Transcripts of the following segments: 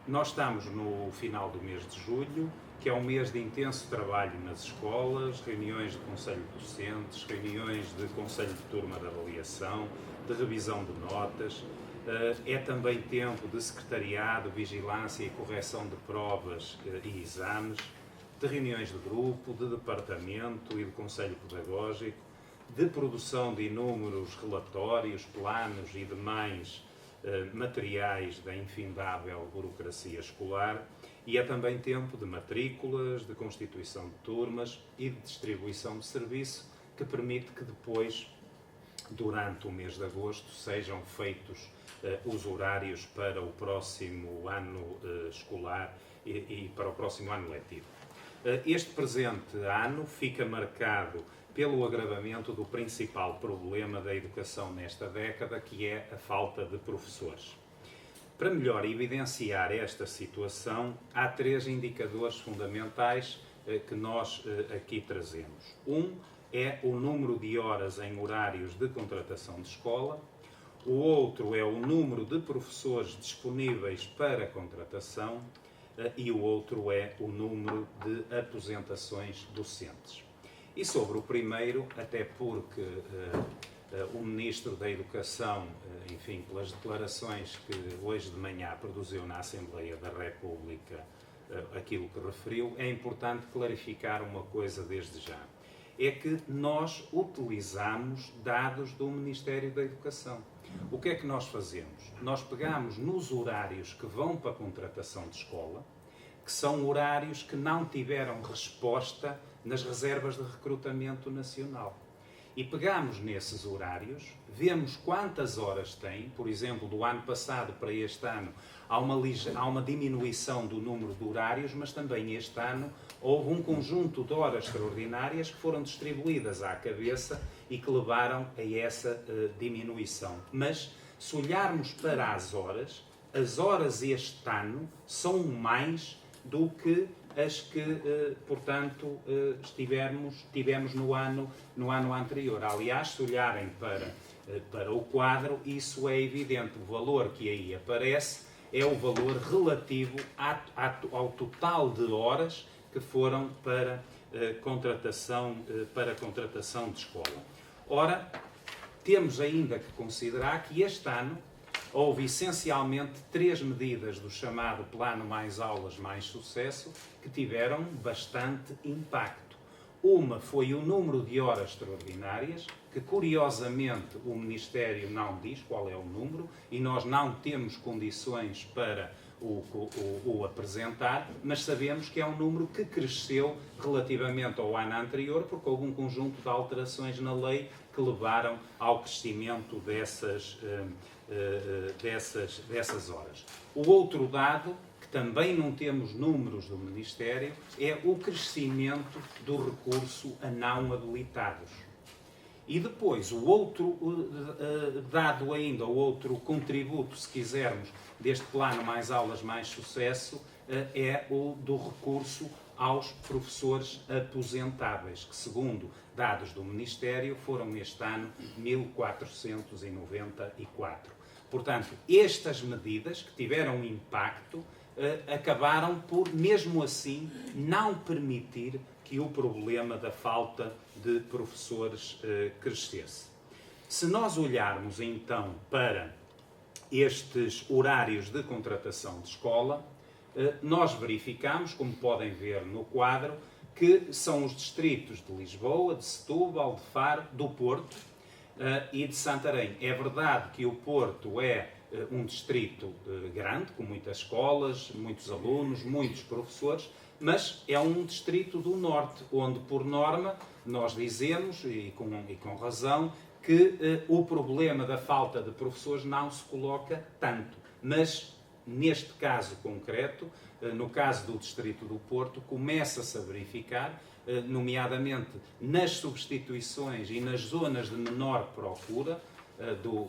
Nós estamos no final do mês de julho, que é um mês de intenso trabalho nas escolas, reuniões de conselho de docentes, reuniões de conselho de turma de avaliação, de revisão de notas. É também tempo de secretariado, vigilância e correção de provas e exames, de reuniões de grupo, de departamento e de conselho pedagógico, de produção de inúmeros relatórios, planos e demais materiais da infindável burocracia escolar, e é também tempo de matrículas, de constituição de turmas e de distribuição de serviço, que permite que depois, durante o mês de agosto, sejam feitos os horários para o próximo ano escolar e para o próximo ano letivo. Este presente ano fica marcado pelo agravamento do principal problema da educação nesta década, que é a falta de professores. Para melhor evidenciar esta situação, há 3 indicadores fundamentais que nós aqui trazemos. Um é o número de horas em horários de contratação de escola, o outro é o número de professores disponíveis para contratação e o outro é o número de aposentações docentes. E sobre o primeiro, até porque o Ministro da Educação, enfim, pelas declarações que hoje de manhã produziu na Assembleia da República, aquilo que referiu, é importante clarificar uma coisa desde já. É que nós utilizamos dados do Ministério da Educação. O que é que nós fazemos? Nós pegamos nos horários que vão para a contratação de escola, que são horários que não tiveram resposta nas reservas de recrutamento nacional. E pegamos nesses horários, vemos quantas horas tem, por exemplo, do ano passado para este ano, há uma diminuição do número de horários, mas também este ano houve um conjunto de horas extraordinárias que foram distribuídas à cabeça e que levaram a essa diminuição. Mas, se olharmos para as horas este ano são mais do que as que, portanto, tivemos no ano anterior. Aliás, se olharem para o quadro, isso é evidente. O valor que aí aparece é o valor relativo ao total de horas que foram para contratação de escola. Ora, temos ainda que considerar que este ano houve essencialmente 3 medidas do chamado Plano Mais Aulas Mais Sucesso que tiveram bastante impacto. Uma foi o número de horas extraordinárias, que curiosamente o Ministério não diz qual é o número e nós não temos condições para o apresentar, mas sabemos que é um número que cresceu relativamente ao ano anterior, porque houve um conjunto de alterações na lei que levaram ao crescimento dessas horas. O outro dado, que também não temos números do Ministério, é o crescimento do recurso a não habilitados. E depois, o outro dado ainda, o outro contributo, se quisermos, deste plano Mais Aulas Mais Sucesso, é o do recurso aos professores aposentáveis, que segundo dados do Ministério foram este ano 1494. Portanto, estas medidas que tiveram impacto acabaram por, mesmo assim, não permitir que o problema da falta de professores crescesse. Se nós olharmos então para estes horários de contratação de escola, nós verificamos, como podem ver no quadro, que são os distritos de Lisboa, de Setúbal, de Faro, do Porto e de Santarém. É verdade que o Porto é um distrito grande, com muitas escolas, muitos alunos, muitos professores, mas é um distrito do Norte, onde, por norma, nós dizemos, e com razão, que o problema da falta de professores não se coloca tanto. Mas, neste caso concreto, no caso do distrito do Porto, começa-se a verificar, nomeadamente nas substituições e nas zonas de menor procura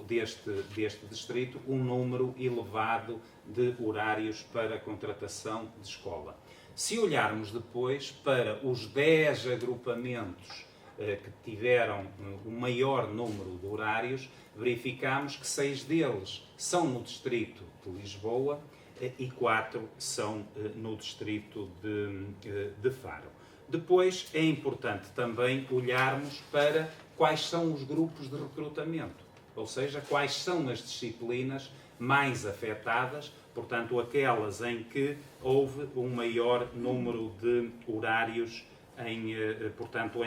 deste distrito, um número elevado de horários para contratação de escola. Se olharmos depois para os 10 agrupamentos que tiveram o maior número de horários, verificamos que 6 deles são no distrito de Lisboa, e 4 são no distrito de Faro. Depois é importante também olharmos para quais são os grupos de recrutamento, ou seja, quais são as disciplinas mais afetadas, portanto, aquelas em que houve um maior número de horários em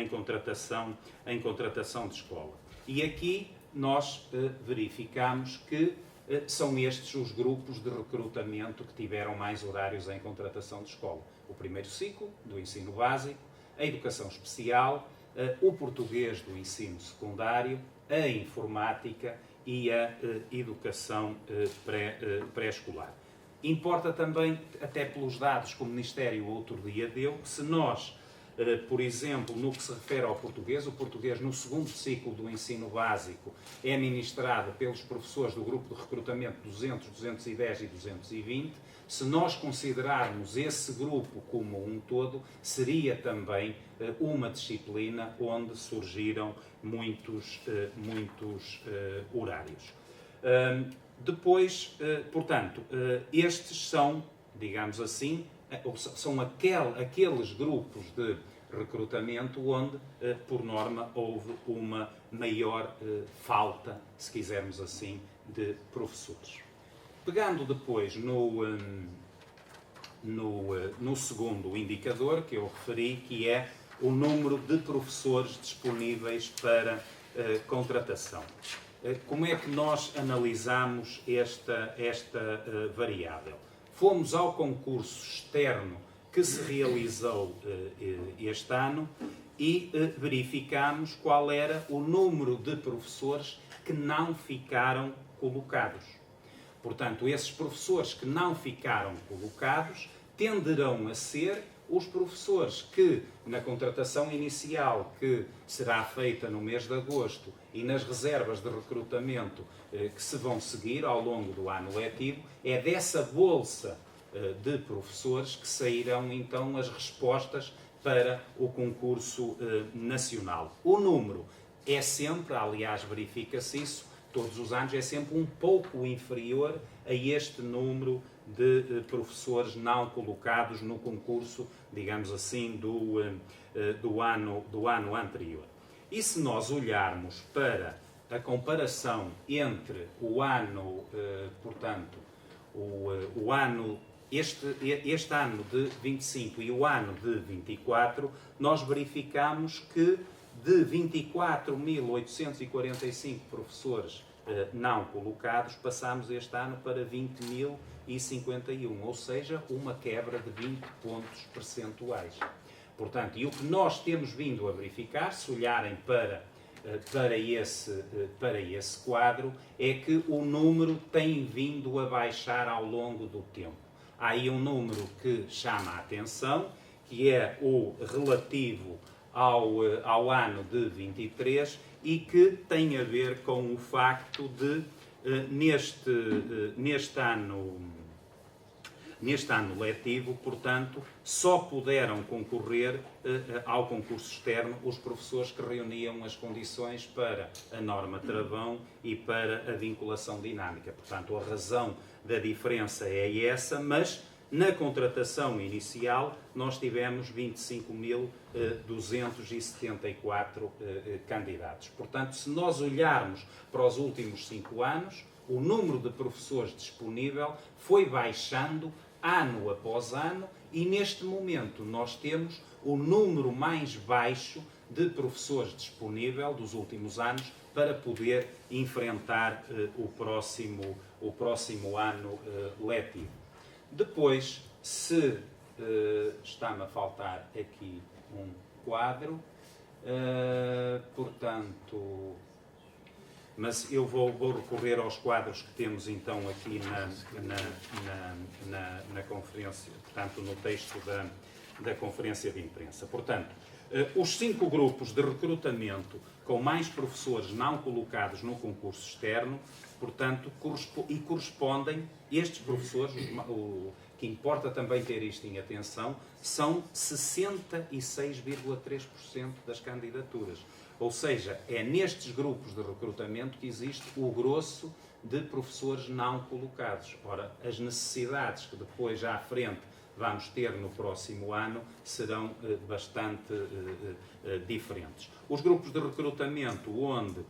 contratação de escola. E aqui nós verificamos que são estes os grupos de recrutamento que tiveram mais horários em contratação de escola. O primeiro ciclo do ensino básico, a educação especial, o português do ensino secundário, a informática e a educação pré-escolar. Importa também, até pelos dados que o Ministério outro dia deu, que se nós, por exemplo, no que se refere ao português, o português no segundo ciclo do ensino básico é ministrado pelos professores do grupo de recrutamento 200, 210 e 220. Se nós considerarmos esse grupo como um todo, seria também uma disciplina onde surgiram muitos horários. Depois, portanto, estes são, digamos assim, são aqueles grupos de recrutamento onde, por norma, houve uma maior falta, se quisermos assim, de professores. Pegando depois no segundo indicador que eu referi, que é o número de professores disponíveis para contratação. Como é que nós analisamos esta variável? Fomos ao concurso externo que se realizou este ano e verificamos qual era o número de professores que não ficaram colocados. Portanto, esses professores que não ficaram colocados tenderão a ser os professores que, na contratação inicial, que será feita no mês de agosto, e nas reservas de recrutamento que se vão seguir ao longo do ano letivo, é dessa bolsa de professores que sairão então as respostas para o concurso nacional. O número é sempre, aliás, verifica-se isso, todos os anos é sempre um pouco inferior a este número de professores não colocados no concurso, digamos assim, do ano anterior. E se nós olharmos para a comparação entre o ano, portanto, este ano de 25 e o ano de 24, nós verificamos que de 24.845 professores não colocados, passamos este ano para 20.051, ou seja, uma quebra de 20 pontos percentuais. Portanto, e o que nós temos vindo a verificar, se olharem para esse quadro, é que o número tem vindo a baixar ao longo do tempo. Há aí um número que chama a atenção, que é o relativo ao ano de 23 e que tem a ver com o facto de, neste ano letivo, portanto, só puderam concorrer ao concurso externo os professores que reuniam as condições para a norma travão e para a vinculação dinâmica. Portanto, a razão da diferença é essa, mas na contratação inicial nós tivemos 25.274 candidatos. Portanto, se nós olharmos para os últimos 5 anos, o número de professores disponível foi baixando ano após ano e neste momento nós temos o número mais baixo de professores disponível dos últimos anos para poder enfrentar o próximo ano letivo. Depois, se está-me a faltar aqui um quadro, portanto, mas eu vou recorrer aos quadros que temos então aqui na conferência, portanto, no texto da conferência de imprensa. Portanto, os 5 grupos de recrutamento com mais professores não colocados no concurso externo, portanto, correspondem, estes professores, o que importa também ter isto em atenção, são 66,3% das candidaturas. Ou seja, é nestes grupos de recrutamento que existe o grosso de professores não colocados. Ora, as necessidades que depois já à frente vamos ter no próximo ano serão bastante diferentes. Os grupos de recrutamento onde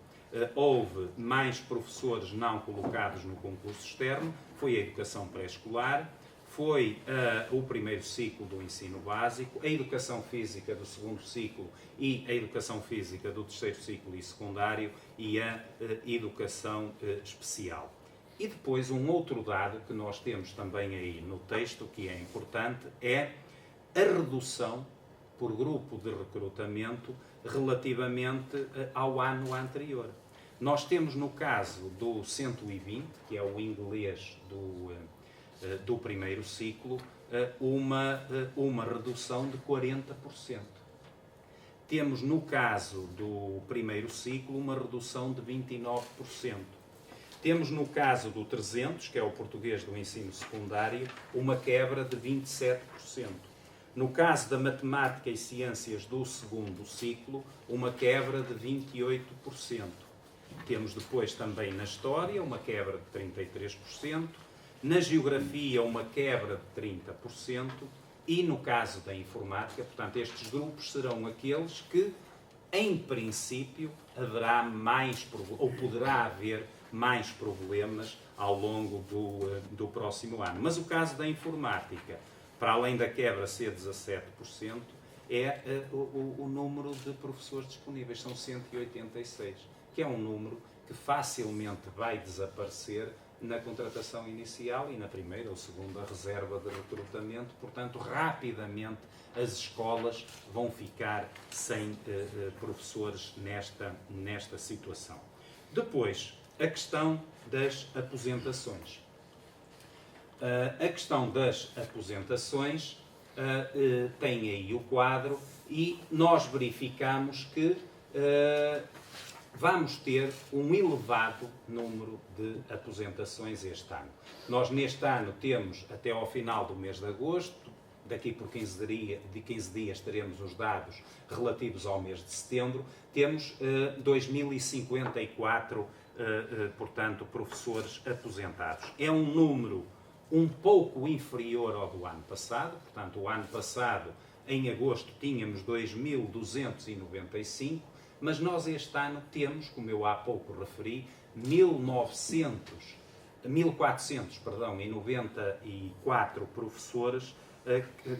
houve mais professores não colocados no concurso externo foi a educação pré-escolar, foi o primeiro ciclo do ensino básico, a educação física do segundo ciclo e a educação física do terceiro ciclo e secundário e a educação especial. E depois um outro dado que nós temos também aí no texto, que é importante, é a redução por grupo de recrutamento relativamente ao ano anterior. Nós temos no caso do 120, que é o inglês do primeiro ciclo, uma redução de 40%. Temos no caso do primeiro ciclo uma redução de 29%. Temos no caso do 300, que é o português do ensino secundário, uma quebra de 27%. No caso da matemática e ciências do segundo ciclo, uma quebra de 28%. Temos depois também na história uma quebra de 33%, na geografia uma quebra de 30% e no caso da informática, portanto, estes grupos serão aqueles que, em princípio, haverá mais, ou poderá haver mais problemas ao longo do próximo ano. Mas o caso da informática, para além da quebra ser 17%, é o número de professores disponíveis, são 186, que é um número que facilmente vai desaparecer na contratação inicial e na primeira ou segunda reserva de recrutamento, portanto, rapidamente as escolas vão ficar sem professores nesta situação. Depois, a questão das aposentações. A questão das aposentações tem aí o quadro e nós verificamos que vamos ter um elevado número de aposentações este ano. Nós neste ano temos até ao final do mês de agosto, daqui por 15 dias teremos os dados relativos ao mês de setembro, temos 2.054 portanto, professores aposentados. É um número um pouco inferior ao do ano passado, portanto, o ano passado, em agosto, tínhamos 2.295, mas nós este ano temos, como eu há pouco referi, 1.494 professores,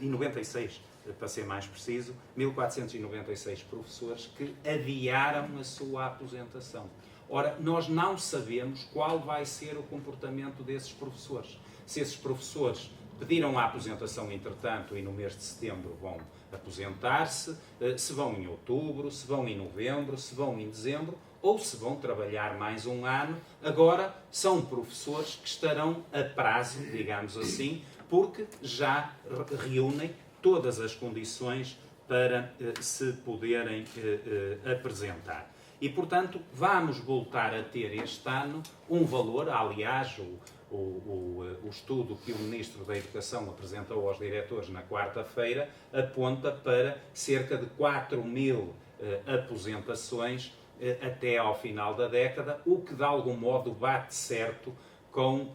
e 96, para ser mais preciso, 1.496 professores que adiaram a sua aposentação. Ora, nós não sabemos qual vai ser o comportamento desses professores. Se esses professores pediram a aposentação entretanto e no mês de setembro vão aposentar-se, se vão em outubro, se vão em novembro, se vão em dezembro ou se vão trabalhar mais um ano. Agora são professores que estarão a prazo, digamos assim, porque já reúnem todas as condições para se poderem apresentar. E, portanto, vamos voltar a ter este ano um valor, aliás, o estudo que o Ministro da Educação apresentou aos diretores na quarta-feira aponta para cerca de 4.000 aposentações até ao final da década, o que de algum modo bate certo com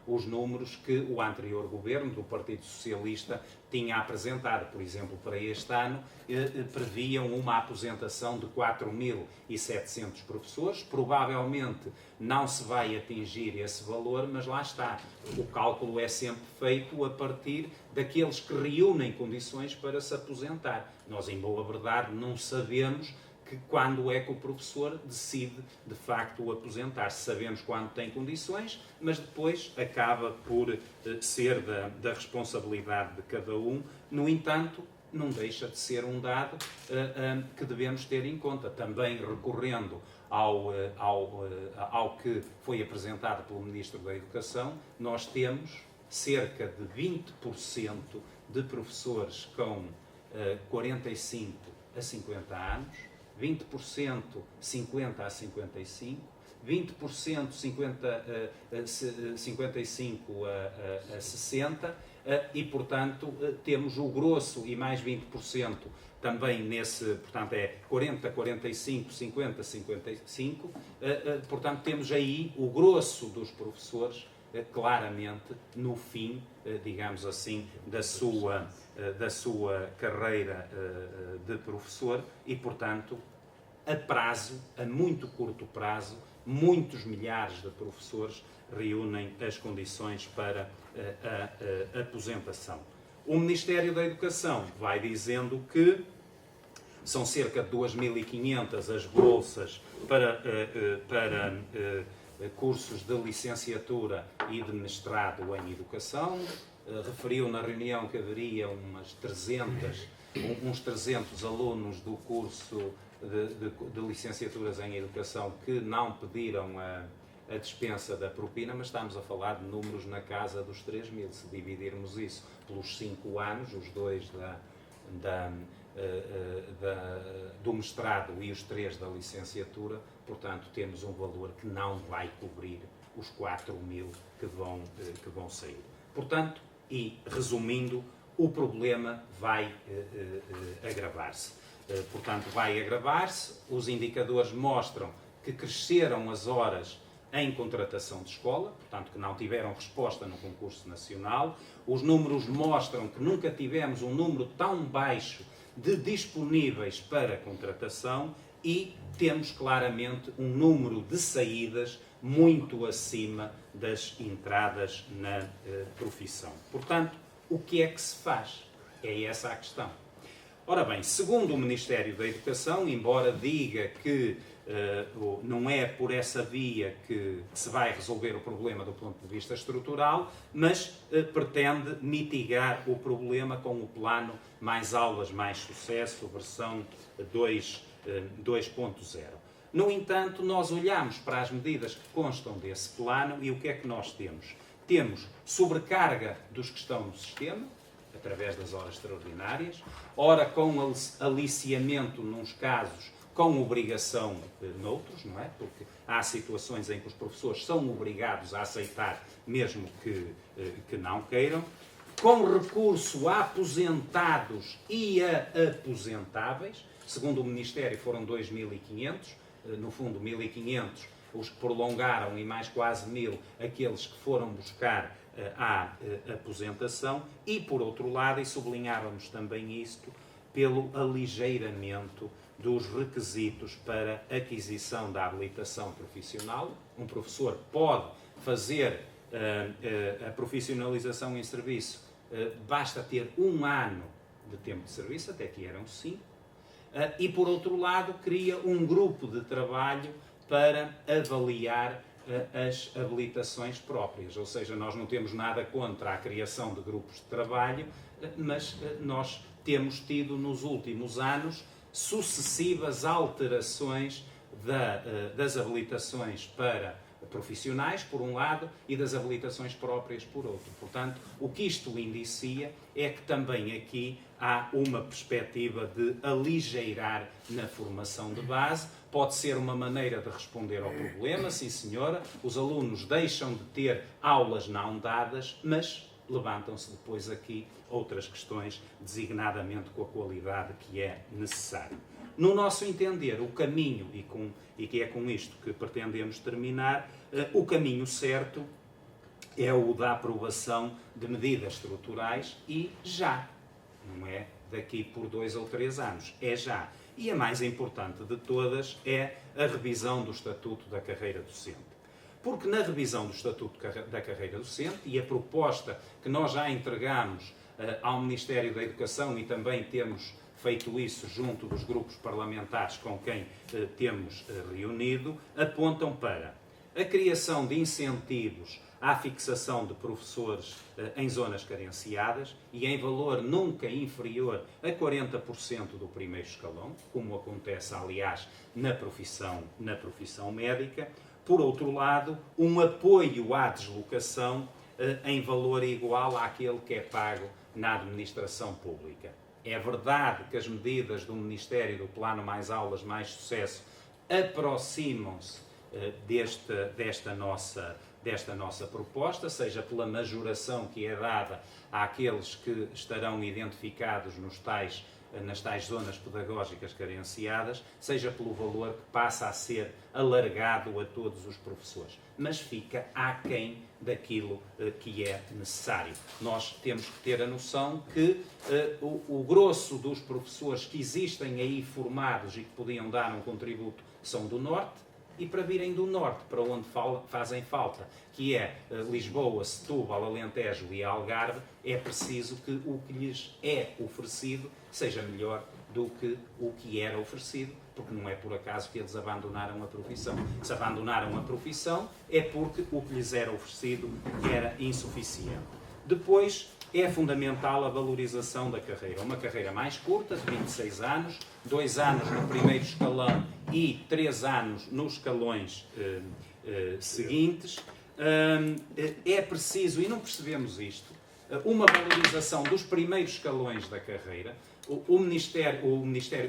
os números que o anterior governo do Partido Socialista tinha apresentado. Por exemplo, para este ano, previam uma aposentação de 4.700 professores. Provavelmente não se vai atingir esse valor, mas lá está. O cálculo é sempre feito a partir daqueles que reúnem condições para se aposentar. Nós, em boa verdade, não sabemos quando é que o professor decide, de facto, aposentar-se. Sabemos quando tem condições, mas depois acaba por ser da responsabilidade de cada um. No entanto, não deixa de ser um dado que devemos ter em conta. Também recorrendo ao que foi apresentado pelo Ministro da Educação, nós temos cerca de 20% de professores com 45 a 50 anos, 20% 50 a 55, 20%, 55% a 60%, e, portanto, temos o grosso e mais 20% também nesse, portanto, é 40, 45, 50, 55, portanto, temos aí o grosso dos professores claramente no fim, digamos assim, da sua carreira de professor e, portanto, a muito curto prazo, muitos milhares de professores reúnem as condições para a aposentação. O Ministério da Educação vai dizendo que são cerca de 2.500 as bolsas para cursos de licenciatura e de mestrado em educação. Referiu na reunião que haveria uns 300 alunos do curso de licenciaturas em educação que não pediram a dispensa da propina, mas estamos a falar de números na casa dos 3.000. Se dividirmos isso pelos 5 anos, os 2 do mestrado e os 3 da licenciatura, portanto, temos um valor que não vai cobrir os 4.000 que vão sair. Portanto, e resumindo, o problema vai agravar-se. Portanto, vai agravar-se, os indicadores mostram que cresceram as horas em contratação de escola, portanto, que não tiveram resposta no concurso nacional. Os números mostram que nunca tivemos um número tão baixo de disponíveis para contratação e temos claramente um número de saídas muito acima das entradas na profissão. Portanto, o que é que se faz? É essa a questão. Ora bem, segundo o Ministério da Educação, embora diga que não é por essa via que se vai resolver o problema do ponto de vista estrutural, mas pretende mitigar o problema com o plano Mais Aulas, Mais Sucesso, versão 2.0. No entanto, nós olhamos para as medidas que constam desse plano e o que é que nós temos? Temos sobrecarga dos que estão no sistema, através das horas extraordinárias, ora com aliciamento nos casos, com obrigação noutros, não é? Porque há situações em que os professores são obrigados a aceitar, mesmo que não queiram, com recurso a aposentados e a aposentáveis. Segundo o Ministério, foram 2.500, no fundo 1.500 os que prolongaram e mais quase 1.000 aqueles que foram buscar a aposentação e, por outro lado, e sublinhávamos também isto, pelo aligeiramento dos requisitos para aquisição da habilitação profissional. Um professor pode fazer a profissionalização em serviço, basta ter 1 ano de tempo de serviço, até que eram 5, e, por outro lado, cria um grupo de trabalho para avaliar as habilitações próprias. Ou seja, nós não temos nada contra a criação de grupos de trabalho, mas nós temos tido nos últimos anos sucessivas alterações das habilitações para profissionais, por um lado, e das habilitações próprias, por outro. Portanto, o que isto indicia é que também aqui há uma perspectiva de aligeirar na formação de base. Pode ser uma maneira de responder ao problema, sim senhora, os alunos deixam de ter aulas não dadas, mas levantam-se depois aqui outras questões, designadamente com a qualidade que é necessário. No nosso entender, o caminho, e que é com isto que pretendemos terminar, o caminho certo é o da aprovação de medidas estruturais e já. Não é daqui por 2 ou 3 anos, é já. E a mais importante de todas é a revisão do Estatuto da Carreira Docente. Porque na revisão do Estatuto da Carreira Docente, e a proposta que nós já entregamos ao Ministério da Educação e também temos feito isso junto dos grupos parlamentares com quem temos reunido, apontam para a criação de incentivos à fixação de professores em zonas carenciadas e em valor nunca inferior a 40% do primeiro escalão, como acontece, aliás, na profissão médica. Por outro lado, um apoio à deslocação em valor igual àquele que é pago na administração pública. É verdade que as medidas do Ministério do Plano Mais Aulas, Mais Sucesso aproximam-se desta nossa proposta, seja pela majoração que é dada àqueles que estarão identificados nas tais zonas pedagógicas carenciadas, seja pelo valor que passa a ser alargado a todos os professores, mas fica aquém daquilo que é necessário. Nós temos que ter a noção que o grosso dos professores que existem aí formados e que podiam dar um contributo são do Norte, e para virem do Norte, para onde fazem falta, que é Lisboa, Setúbal, Alentejo e Algarve, é preciso que o que lhes é oferecido seja melhor do que o que era oferecido, porque não é por acaso que eles abandonaram a profissão. Se abandonaram a profissão é porque o que lhes era oferecido era insuficiente. Depois, é fundamental a valorização da carreira. Uma carreira mais curta, de 26 anos, 2 anos no primeiro escalão e 3 anos nos escalões seguintes. É preciso, e não percebemos isto, uma valorização dos primeiros escalões da carreira. O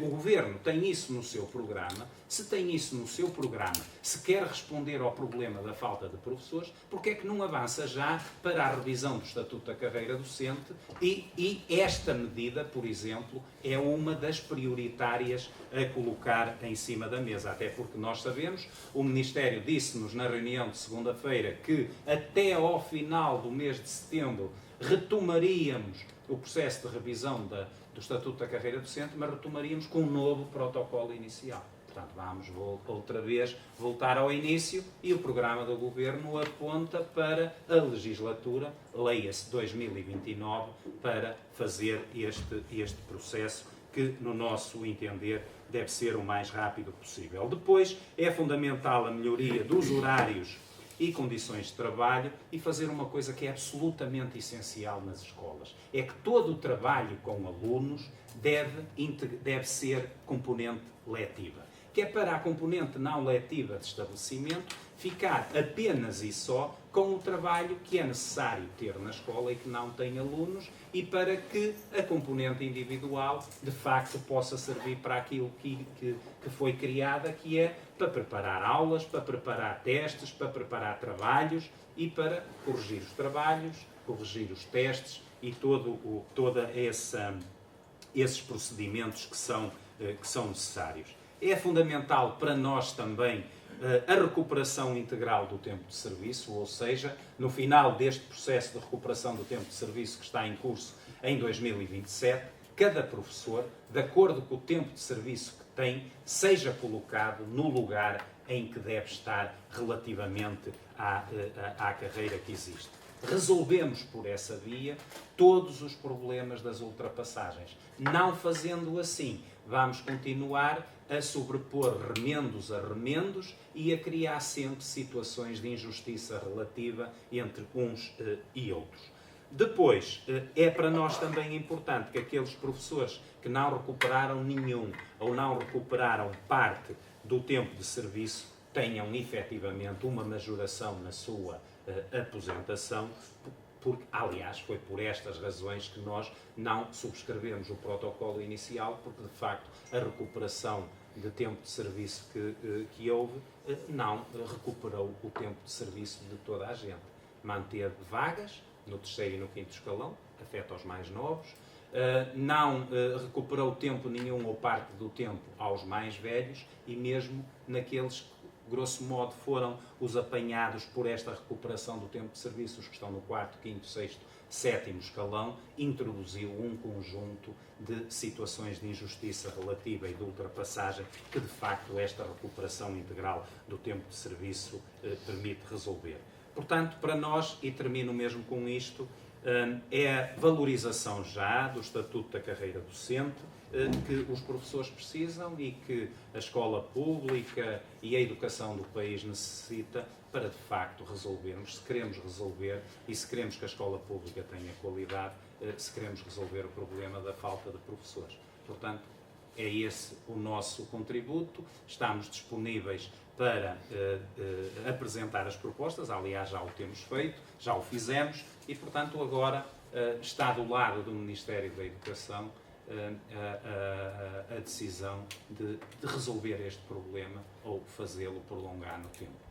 Governo tem isso no seu programa. Se tem isso no seu programa, se quer responder ao problema da falta de professores, porque é que não avança já para a revisão do Estatuto da Carreira Docente? E esta medida, por exemplo, é uma das prioritárias a colocar em cima da mesa, até porque nós sabemos, o Ministério disse-nos na reunião de segunda-feira que até ao final do mês de setembro retomaríamos o processo de revisão do Estatuto da Carreira Docente, mas retomaríamos com um novo protocolo inicial. Portanto, vamos outra vez voltar ao início e o programa do Governo aponta para a legislatura, leia-se 2029, para fazer este processo que, no nosso entender, deve ser o mais rápido possível. Depois, é fundamental a melhoria dos horários e condições de trabalho e fazer uma coisa que é absolutamente essencial nas escolas. É que todo o trabalho com alunos deve ser componente letiva. Que é para a componente não letiva de estabelecimento ficar apenas e só com o trabalho que é necessário ter na escola e que não tem alunos, e para que a componente individual de facto possa servir para aquilo que foi criada, que é para preparar aulas, para preparar testes, para preparar trabalhos e para corrigir os trabalhos, corrigir os testes e todos esses procedimentos que são necessários. É fundamental para nós também a recuperação integral do tempo de serviço, ou seja, no final deste processo de recuperação do tempo de serviço que está em curso em 2027, cada professor, de acordo com o tempo de serviço que tem, seja colocado no lugar em que deve estar relativamente à carreira que existe. Resolvemos por essa via todos os problemas das ultrapassagens. Não fazendo assim, vamos continuar a sobrepor remendos a remendos e a criar sempre situações de injustiça relativa entre uns e outros. Depois, é para nós também importante que aqueles professores que não recuperaram nenhum ou não recuperaram parte do tempo de serviço tenham efetivamente uma majoração na sua aposentação, porque, aliás, foi por estas razões que nós não subscrevemos o protocolo inicial, porque, de facto, a recuperação de tempo de serviço que houve não recuperou o tempo de serviço de toda a gente. Manteve vagas no terceiro e no quinto escalão, afeta aos mais novos, não recuperou tempo nenhum ou parte do tempo aos mais velhos e mesmo naqueles que, grosso modo, foram os apanhados por esta recuperação do tempo de serviço, os que estão no quarto, quinto, sexto, sétimo escalão, introduziu um conjunto de situações de injustiça relativa e de ultrapassagem que, de facto, esta recuperação integral do tempo de serviço permite resolver. Portanto, para nós, e termino mesmo com isto, é a valorização já do Estatuto da Carreira Docente que os professores precisam e que a escola pública e a educação do país necessita para, de facto, resolvermos, se queremos resolver e se queremos que a escola pública tenha qualidade, se queremos resolver o problema da falta de professores. Portanto, é esse o nosso contributo. Estamos disponíveis para apresentar as propostas, aliás, já o temos feito, já o fizemos, e, portanto, agora está do lado do Ministério da Educação a decisão de resolver este problema ou fazê-lo prolongar no tempo.